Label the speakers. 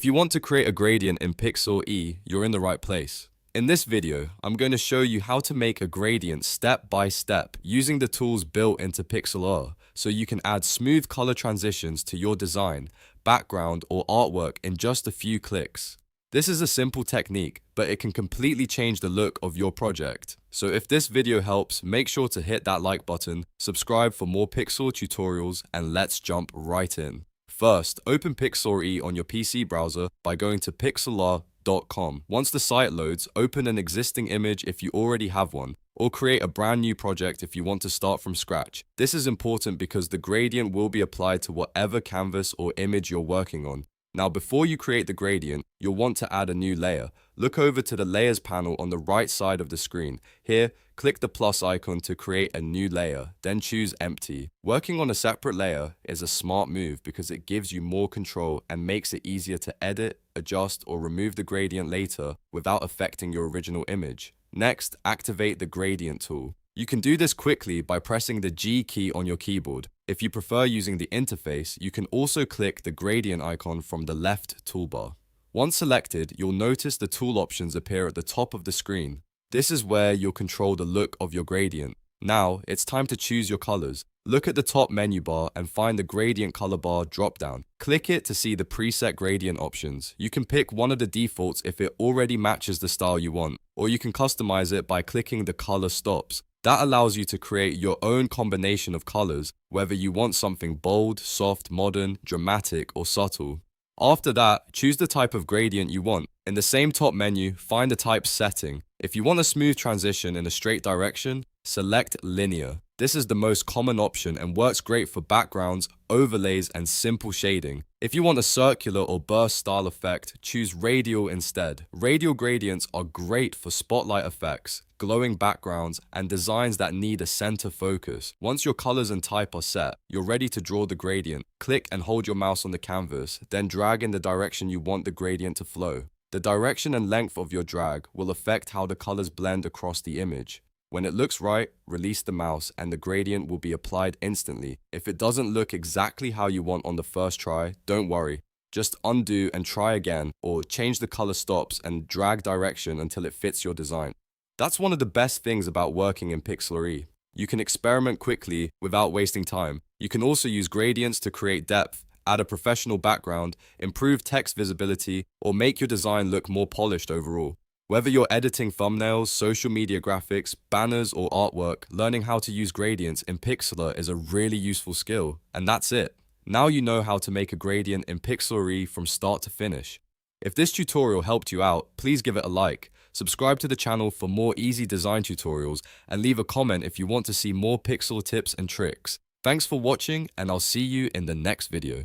Speaker 1: If you want to create a gradient in Pixlr E, you're in the right place. In this video, I'm going to show you how to make a gradient step by step using the tools built into Pixlr E, so you can add smooth color transitions to your design, background, or artwork in just a few clicks. This is a simple technique, but it can completely change the look of your project. So if this video helps, make sure to hit that like button, subscribe for more Pixlr tutorials, and let's jump right in. First, open Pixlr E on your PC browser by going to pixlr.com. Once the site loads, open an existing image if you already have one, or create a brand new project if you want to start from scratch. This is important because the gradient will be applied to whatever canvas or image you're working on. Now, before you create the gradient, you'll want to add a new layer. Look over to the Layers panel on the right side of the screen. Here, click the plus icon to create a new layer, then choose Empty. Working on a separate layer is a smart move because it gives you more control and makes it easier to edit, adjust, or remove the gradient later without affecting your original image. Next, activate the Gradient tool. You can do this quickly by pressing the G key on your keyboard. If you prefer using the interface, you can also click the gradient icon from the left toolbar. Once selected, you'll notice the tool options appear at the top of the screen. This is where you'll control the look of your gradient. Now, it's time to choose your colors. Look at the top menu bar and find the gradient color bar drop-down. Click it to see the preset gradient options. You can pick one of the defaults if it already matches the style you want, or you can customize it by clicking the color stops. That allows you to create your own combination of colors, whether you want something bold, soft, modern, dramatic, or subtle. After that, choose the type of gradient you want. In the same top menu, find the type setting. If you want a smooth transition in a straight direction, select Linear. This is the most common option and works great for backgrounds, overlays, and simple shading. If you want a circular or burst style effect, choose Radial instead. Radial gradients are great for spotlight effects, glowing backgrounds, and designs that need a center focus. Once your colors and type are set, you're ready to draw the gradient. Click and hold your mouse on the canvas, then drag in the direction you want the gradient to flow. The direction and length of your drag will affect how the colors blend across the image. When it looks right, release the mouse and the gradient will be applied instantly. If it doesn't look exactly how you want on the first try, don't worry. Just undo and try again, or change the color stops and drag direction until it fits your design. That's one of the best things about working in Pixlr E. You can experiment quickly without wasting time. You can also use gradients to create depth, add a professional background, improve text visibility, or make your design look more polished overall. Whether you're editing thumbnails, social media graphics, banners, or artwork, learning how to use gradients in Pixlr is a really useful skill. And that's it. Now you know how to make a gradient in Pixlr E from start to finish. If this tutorial helped you out, please give it a like, subscribe to the channel for more easy design tutorials, and leave a comment if you want to see more Pixlr tips and tricks. Thanks for watching, and I'll see you in the next video.